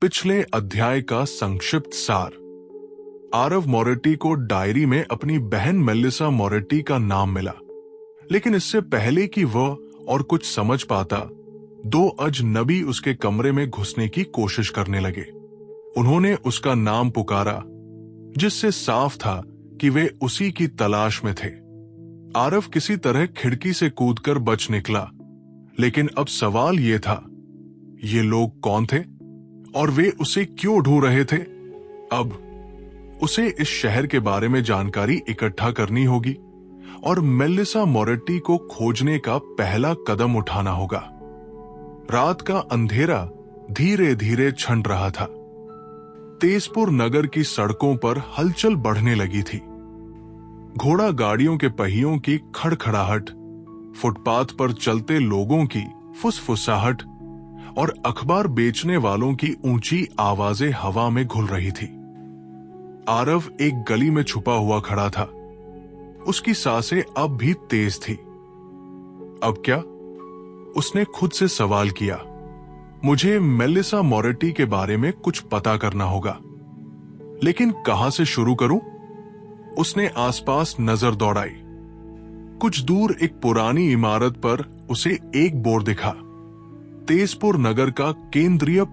पिछले अध्याय का संक्षिप्त सार। आरव मोरेटी को डायरी में अपनी बहन मेलिसा मोरेटी का नाम मिला, लेकिन इससे पहले कि वह और कुछ समझ पाता, दो अजनबी उसके कमरे में घुसने की कोशिश करने लगे। उन्होंने उसका नाम पुकारा, जिससे साफ था कि वे उसी की तलाश में थे। आरव किसी तरह खिड़की से कूदकर बच निकला, लेकिन अब सवाल यह था, ये लोग कौन थे और वे उसे क्यों ढूंढ रहे थे? अब उसे इस शहर के बारे में जानकारी इकट्ठा करनी होगी और मेलिसा मोरेटी को खोजने का पहला कदम उठाना होगा। रात का अंधेरा धीरे धीरे छंट रहा था। तेजपुर नगर की सड़कों पर हलचल बढ़ने लगी थी। घोड़ा गाड़ियों के पहियों की खड़खड़ाहट, फुटपाथ पर चलते लोगों की फुसफुसाहट और अखबार बेचने वालों की ऊंची आवाजें हवा में घुल रही थी। आरव एक गली में छुपा हुआ खड़ा था। उसकी सांसें अब भी तेज थी। अब क्या? उसने खुद से सवाल किया। मुझे मेलिसा मोरेटी के बारे में कुछ पता करना होगा, लेकिन कहां से शुरू करूं? उसने आसपास नजर दौड़ाई। कुछ दूर एक पुरानी इमारत पर उसे एक बोर्ड दिखा, तेजपुर नगर का केंद्रीय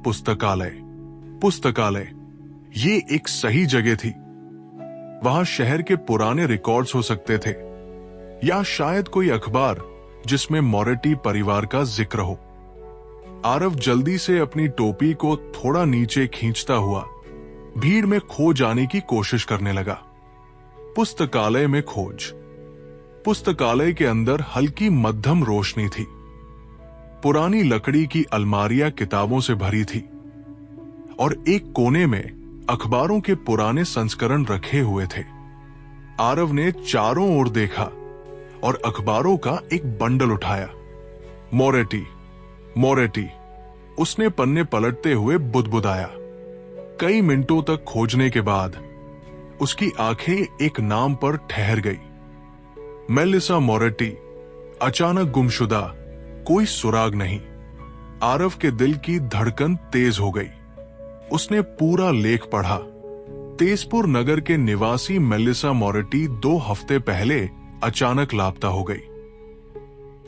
पुस्तकालय। ये एक सही जगह थी। वहां शहर के पुराने रिकॉर्ड्स हो सकते थे, या शायद कोई अखबार जिसमें मोरेटी परिवार का जिक्र हो। आरव जल्दी से अपनी टोपी को थोड़ा नीचे खींचता हुआ भीड़ में खो जाने की कोशिश करने लगा। पुस्तकालय में खोज। पुस्तकालय के अंदर हल्की मध्यम रोशनी थी। पुरानी लकड़ी की अलमारियां किताबों से भरी थी और एक कोने में अखबारों के पुराने संस्करण रखे हुए थे। आरव ने चारों ओर देखा और अखबारों का एक बंडल उठाया। मोरेटी, उसने पन्ने पलटते हुए बुदबुदाया। कई मिनटों तक खोजने के बाद उसकी आंखें एक नाम पर ठहर गई। मेलिसा मोरेटी, अचानक गुमशुदा, कोई सुराग नहीं। आरव के दिल की धड़कन तेज हो गई। उसने पूरा लेख पढ़ा। तेजपुर नगर के निवासी मेलिसा मोरेटी 2 हफ्ते पहले अचानक लापता हो गई।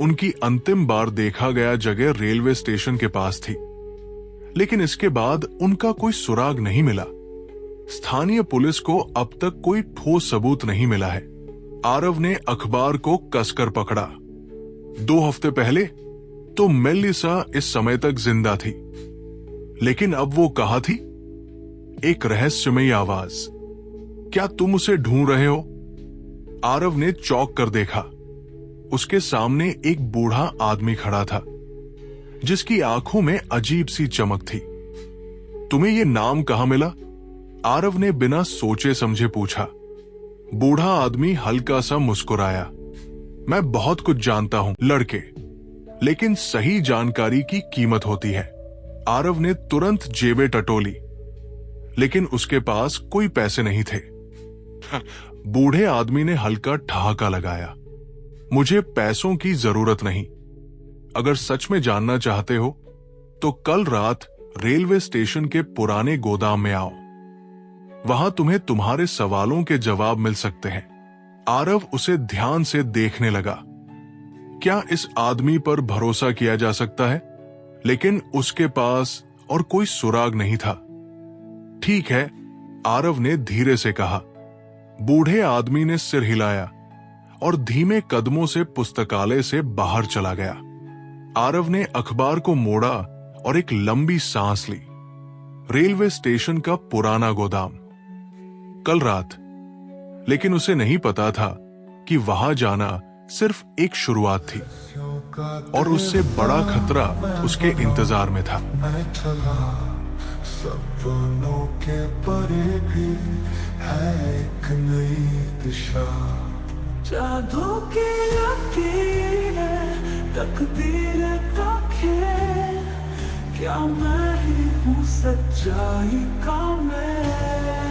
उनकी अंतिम बार देखा गया जगह रेलवे स्टेशन के पास थी, लेकिन इसके बाद उनका कोई सुराग नहीं मिला। स्थानीय पुलिस को अब तक कोई ठोस सबूत नहीं मिला है। आरव ने अखबार को कसकर पकड़ा। 2 हफ्ते पहले तो मेलिसा इस समय तक जिंदा थी, लेकिन अब वो कहां थी? एक रहस्यमयी आवाज, क्या तुम उसे ढूंढ रहे हो? आरव ने चौंक कर देखा। उसके सामने एक बूढ़ा आदमी खड़ा था, जिसकी आंखों में अजीब सी चमक थी। तुम्हें यह नाम कहां मिला? आरव ने बिना सोचे समझे पूछा। बूढ़ा आदमी हल्का सा मुस्कुराया। मैं बहुत कुछ जानता हूं लड़के, लेकिन सही जानकारी की कीमत होती है। आरव ने तुरंत जेबें टटोली, लेकिन उसके पास कोई पैसे नहीं थे। बूढ़े आदमी ने हल्का ठहाका लगाया। मुझे पैसों की जरूरत नहीं। अगर सच में जानना चाहते हो तो कल रात रेलवे स्टेशन के पुराने गोदाम में आओ। वहां तुम्हें तुम्हारे सवालों के जवाब मिल सकते हैं। आरव उसे ध्यान से देखने लगा। क्या इस आदमी पर भरोसा किया जा सकता है? लेकिन उसके पास और कोई सुराग नहीं था। ठीक है, आरव ने धीरे से कहा। बूढ़े आदमी ने सिर हिलाया और धीमे कदमों से पुस्तकालय से बाहर चला गया। आरव ने अखबार को मोड़ा और एक लंबी सांस ली। रेलवे स्टेशन का पुराना गोदाम। कल रात। लेकिन उसे नहीं पता था कि वहां जाना सिर्फ एक शुरुआत थी और उससे बड़ा खतरा उसके इंतजार में था। सपनों के परे भी है एक नई दिशा। जादू की लकीरें, तकदीर का खेल, क्या मैं ही हूँ सच्चाई का मैं?